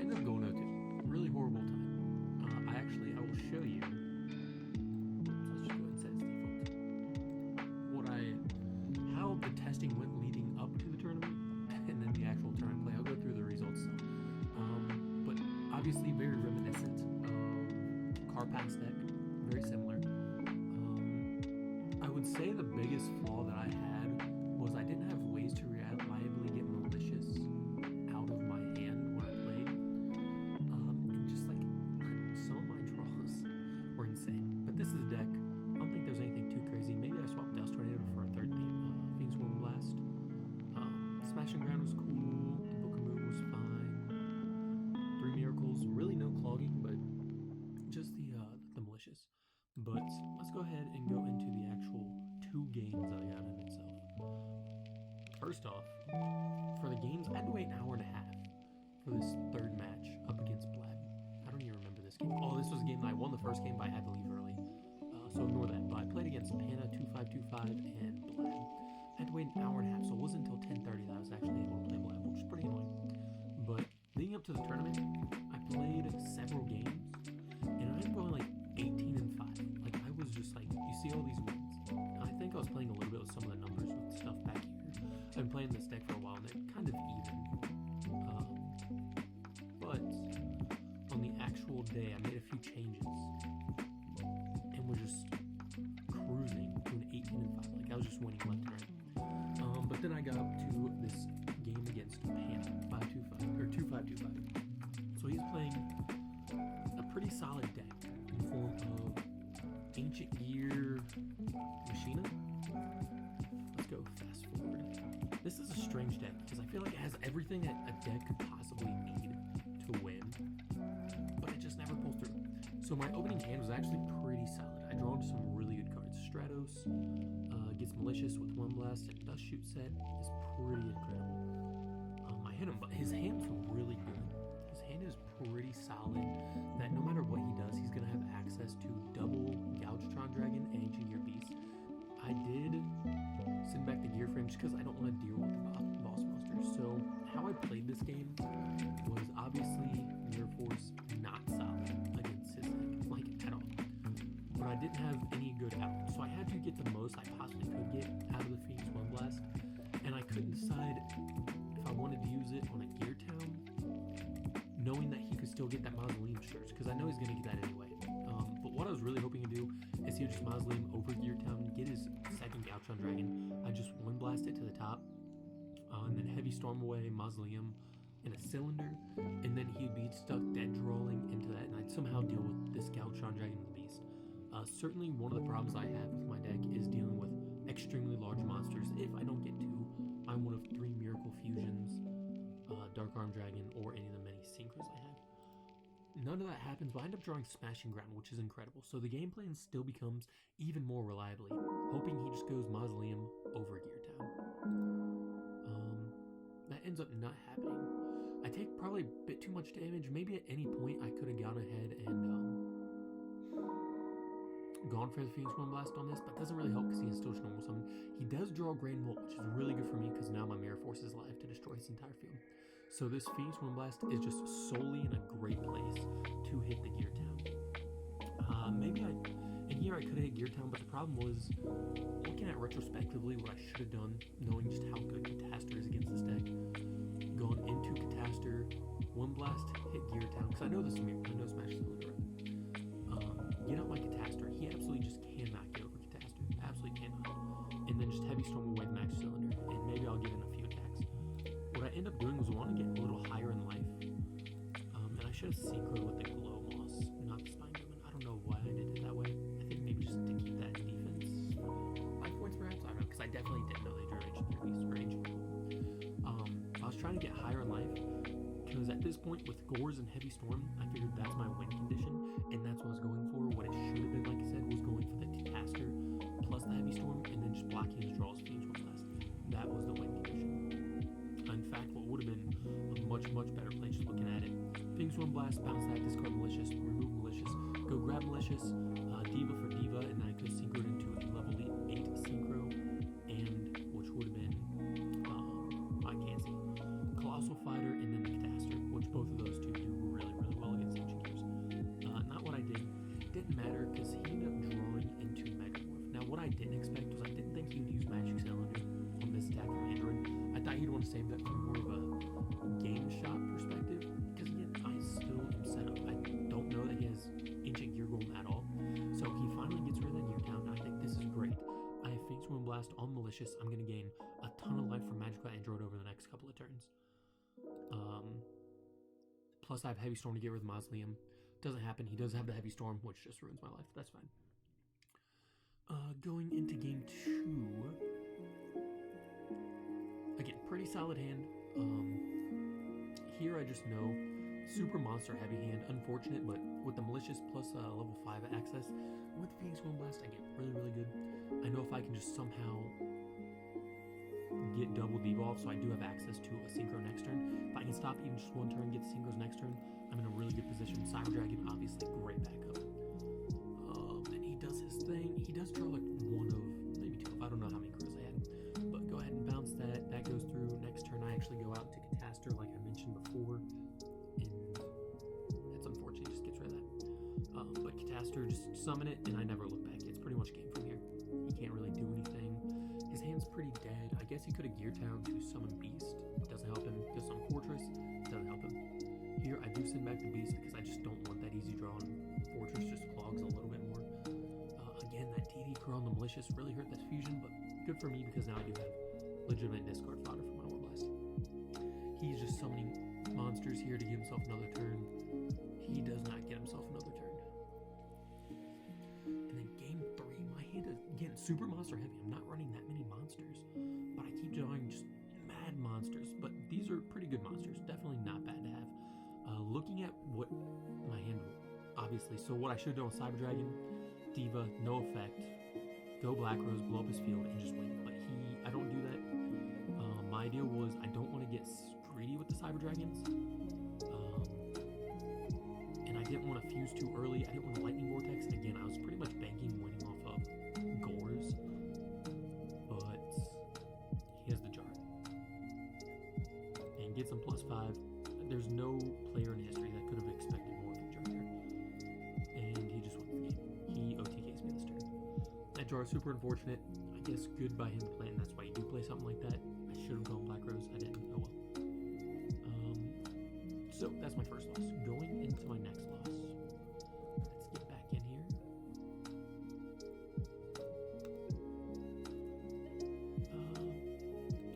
ended up going 0-2. Really horrible time. I will show you. So let's just go ahead and set its default. How the testing went leading up to the tournament, and then the actual tournament play. I'll go through the results. But obviously very reminiscent of Carpath's deck. Very similar. I would say the biggest flaw that I had was I didn't have ways to reliably get malicious out of my hand when I played. And just like some of my draws were insane. But this is a deck. I don't think there's anything too crazy. Maybe I swapped Dust Tornado for a third theme, Phoenix Worm Blast. Smashing Ground was cool. The Book of Moon was fine. 3 Miracles, really no clogging, but just the malicious. But let's go ahead and go into the actual 2 games that I got in itself. First off, for the games, I had to wait an hour and a half for this third match up against Blab. I don't even remember this game. Oh, this was a game that I won the first game, but I had to leave early. So ignore that. But I played against Pana 2525 and Blab. I had to wait an hour and a half, so it wasn't until 10:30 that I was actually able to play Blab, which is pretty annoying. But leading up to the tournament, I played several games, and I ended up going like 18-5. Like, I was just like, you see all these wins. I think I was playing a little bit with some of the numbers with stuff back here. I've been playing this deck for a while, and they're kind of even. But on the actual day, I made a few changes, and was just cruising to an 18-5. Like, I was just winning left and right. But then I got up to this game against Pana 525 or 2525. So he's playing a pretty solid deck in the form of Ancient Gear Machina. Let's go fast forward. This is a strange deck because I feel like it has everything that a deck could possibly need to win, but it just never pulls through. So my opening hand was actually pretty solid. I drawn some really good cards. Stratos gets Malicious with One Blast, and Dust Shoot set is pretty incredible. I hit him, but his hand's really good. His hand is pretty solid, that no matter what he does, he's going to have access to double Gougetron Dragon and Ancient Gear Beast. I did send back the gear frames because I don't want to deal with the boss monsters. So how I played this game was obviously Mirror Force not solid against his deck, like at all. But I didn't have any good out, so I had to get the most I possibly could get out of the Phoenix One Blast, and I couldn't decide if I wanted to use it on a Gear Town, knowing that he could still get that Mausoleum Church, because I know he's going to get that anyway. But what I was really hoping to do is he would just Mausoleum over Gear Town, get his second Gouchtron Dragon. I just One Blast it to the top, and then Heavy Storm away, Mausoleum in a cylinder, and then he'd be stuck dead drawing into that, and I'd somehow deal with this Gouchtron Dragon and the Beast. Certainly one of the problems I have with my deck is dealing with extremely large monsters. If I don't get 2, I'm one of 3 Miracle Fusions, Dark Arm Dragon, or any of the many synchros I have. None of that happens, but I end up drawing Smashing Ground, which is incredible. So the game plan still becomes even more reliably, hoping he just goes Mausoleum over Gear Town. That ends up not happening. I take probably a bit too much damage. Maybe at any point I could have gone ahead and gone for the Phoenix One Blast on this, but it doesn't really help because he can still normal summon. He does draw Grand Molt, which is really good for me because now my Mirror Force is live to destroy his entire field. So this Phoenix One Blast is just solely in a great place to hit the Gear Town. In here I could have hit Gear Town, but the problem was, looking at retrospectively what I should have done, knowing just how good Catastor is against this deck, gone into Catastor, One Blast, hit Gear Town, because I know this Smash Cylinder. Get out my Catastor. He absolutely just cannot get over Catastor. Absolutely cannot. And then just Heavy Storm away the Max Cylinder, and maybe I'll get in a few attacks. What I end up doing was I want to get a little higher in life. And I should have synchroed with the Glow Moss, not the Spine Woman. I don't know why I did it that way. I think maybe just to keep that defense 5 points perhaps? I don't know, because I definitely didn't know they drew Ancient Gear Beast or Ancient Gear. I was trying to get higher in life, because at this point with Gores and Heavy Storm, I figured that's my win condition, and that's what I was going for. What it should have been, like I said, was going for the Catastor plus the Heavy Storm, and then just blocking his draws Phoenix One Blast. That was the win condition. In fact, what would have been a much, much better play, just looking at it, Phoenix One Blast, bounce that, discard Malicious, remove Malicious, go grab Malicious, Diva for Diva, and then I could synchro it into a level 8 synchro, and which would have been, I can't see, Colossal Fighter, and then the Catastor, which both of those two do save that for more of a game shop perspective, because again, I still am set up. I don't know that he has Ancient Gear Golem at all, so he finally gets rid of that Gear Town, and I think this is great. I have Phoenix Wind Blast on Malicious. I'm going to gain a ton of life from Magical Android over the next couple of turns. Plus, I have Heavy Storm to get rid of the Mausoleum. Doesn't happen. He does have the Heavy Storm, which just ruins my life. That's fine. Going into game 2. Again, pretty solid hand. Here I just know super monster heavy hand. Unfortunate, but with the Malicious plus level 5 access, with Phoenix Wind Blast, I get really, really good. I know if I can just somehow get double devolve, so I do have access to a synchro next turn. If I can stop even just one turn, get the synchros next turn, I'm in a really good position. Cyber Dragon, obviously, great backup. And he does his thing. He does draw like one of, maybe two of, I don't know how many crows I had. But go ahead and bounce that. That goes through. Next turn, I actually go out to Catastor, like I mentioned before. And it's unfortunate, he just gets rid of that. But Catastor, just summon it, and I never look back. It's pretty much game from here. He can't really do anything. His hand's pretty dead. I guess he could have Gear Town to summon Beast. Doesn't help him. Does summon Fortress. Doesn't help him. Here, I do send back the Beast because I just don't want that easy draw on Fortress. Just clogs a little bit more. Again, that DD Crow on the Malicious really hurt that fusion, but good for me because now I do have legitimate discard fodder for my War Blast. He's just summoning monsters here to give himself another turn. He does not get himself another turn. And then game 3, my hand is, again, super monster heavy. I'm not running that many monsters, but I keep drawing just mad monsters. But these are pretty good monsters. Definitely not bad to have. Looking at what my hand, obviously, so what I should do on Cyber Dragon, Diva, no effect. Go Black Rose, blow up his field, and just win. But I don't do that. My idea was I don't want to get greedy with the Cyber Dragons. And I didn't want to fuse too early. I didn't want a Lightning Vortex. Again, I was pretty much banking winning off of Gores. But he has the jar. And gets him +5. There's no player in history that could have expected more from Jar here. And he just wins the game. He OTKs me this turn. That jar is super unfortunate. I guess good by him to play, and that's why you do play something like that. I should have gone Black Rose. I didn't. Oh well. So that's my first loss. Going into my next loss. Let's get back in here.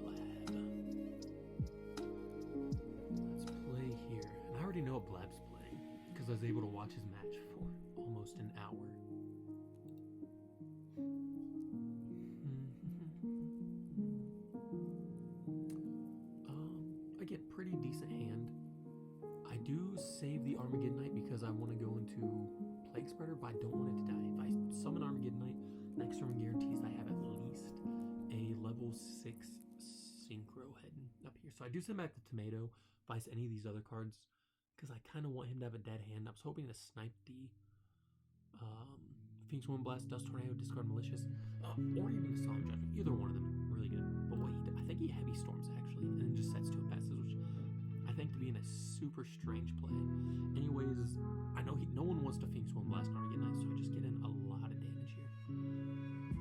Blab. Let's play here. And I already know what Blab's playing because I was able to watch his match for almost an hour. Again, pretty decent hand. I do save the Armageddonite because I want to go into Plague Spreader, but I don't want it to die. If I summon Armageddonite, next turn guarantees I have at least a level 6 Synchro heading up here. So I do send back the Tomato, vice any of these other cards, because I kind of want him to have a dead hand. I was hoping to snipe the Phoenix Wind Blast, Dust Tornado, discard Malicious, or even the Solemn Judgment. Either one of them, really good. But what I think he Heavy Storms actually, and then just sets 2 passes, which I think to be in a super strange play. Anyways, I know no one wants to Phoenix Wind Blast on Armageddon, so I just get in a lot of damage here.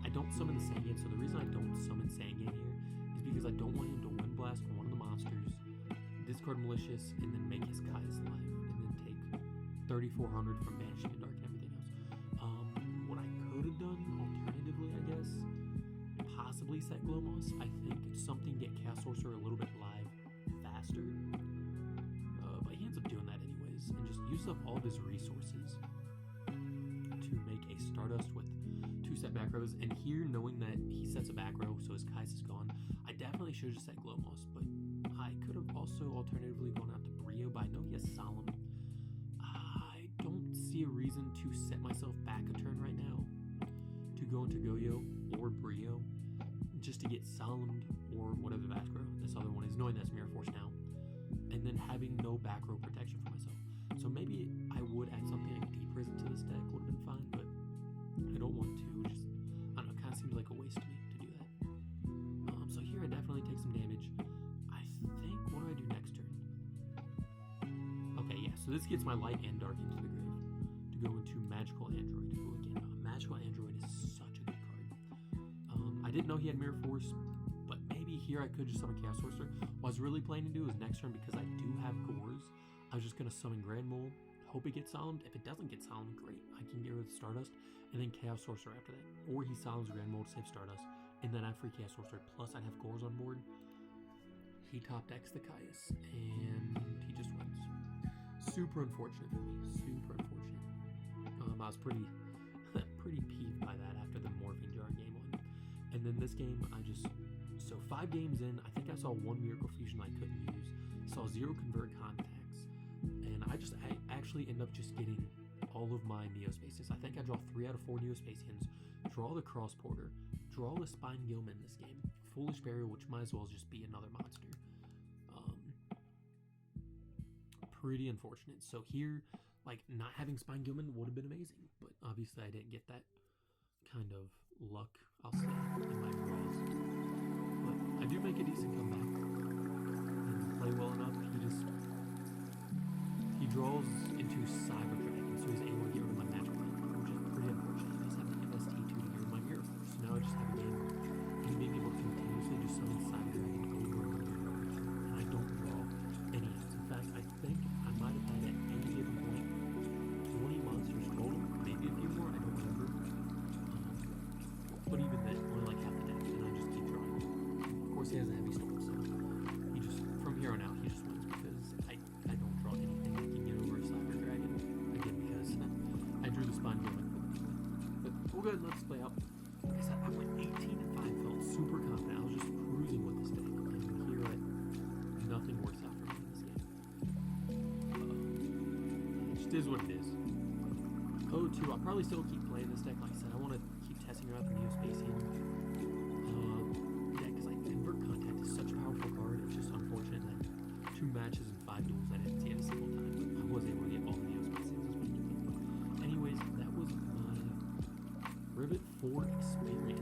I don't summon the Sangan, so the reason I don't summon Sangan here is because I don't want him to Wind Blast one of the monsters, discard Malicious, and then make his Kai's life, and then take 3,400 from Banishing the Dark and everything else. What I could have done, alternatively, I guess, possibly set Glowmoss. I think something get Chaos Sorcerer a little bit live faster. But he ends up doing that anyways, and just use up all of his resources to make a Stardust with 2 set back rows. And here, knowing that he sets a back row, so his Kai's is gone, I definitely should have just set Glowmoss, but I could have also alternatively gone out to Brio, but I know he has Solemn. I don't see a reason to set myself back a turn right now to go into Goyo or Brio just to get Solemn or whatever the back row this other one is, knowing that's Mirror Force now, and then having no back row protection for myself. So maybe I would add something like Deep Prison to this deck, would have been fine, but I don't want to. Just, I don't know, it kind of seems like a waste to me to do that. So here I definitely take some damage. I think, what do I do next turn? Okay, yeah, so this gets my Light and Dark into the grave to go into Magical Android. Who again, Magical Android is such a good card. I didn't know he had Mirror Force, but maybe here I could just summon Chaos Sorcerer. What I was really planning to do is next turn, because I do have Gores, I was just going to summon Grand Mole, hope it gets Solemned. If it doesn't get Solemned, great. I can get rid of Stardust, and then Chaos Sorcerer after that. Or he Solemns Grand Mole to save Stardust, and then I have free Chaos Sorcerer, plus I'd have Gores on board. He top decks the Caius, and he just wins. Super unfortunate for me. Super unfortunate. I was pretty peeved by that after the Morphing Jar game one. And then this game, so 5 games in, I think I saw 1 Miracle Fusion I couldn't use. Saw 0 Convert Contacts. And I actually end up just getting all of my Neospaces. I think I draw 3 out of 4 Neospasians, draw the Cross Porter, draw the Spine Gilman this game, Foolish Burial, which might as well just be another monster. Pretty unfortunate. So here, like, not having Spine Gilman would have been amazing, but obviously I didn't get that kind of luck, I'll say, in my draws. But I do make a decent comeback and play well enough. He draws into Cyber Dragon, so he's able to get rid of my Magic Land, which is pretty unfortunate. I just have an MST2 to get rid of my Mirror Force. So now I just have a game where him being able to continuously just summon Cyber Dragon over and over, and I don't draw any else. In fact, I think I might have had at any given point 20 monsters total, maybe a few more, I don't remember. But even then, only like half the deck, and I just keep drawing. Of course, he has a Heavy Storm, so he just, from here on out, he just wins because I don't draw anything that can get over a Cyber Dragon. Again, because I drew the Spine Gilman for this one. But we'll go ahead and let this play out. Like I said, I went 18-5, felt super confident. I was just cruising with this deck, and here nothing works out for me in this game. It just is what it is. 0-2, I'll probably still keep playing this deck. Like I said, I want to keep testing around the Neospasian deck, because like Convert Contact is such a powerful card. It's just unfortunate that 2 matches and 5 duels I didn't see it a single time, but I was able to get all the Neospasians this weekend. Anyways, that was my Rivet 4 experience.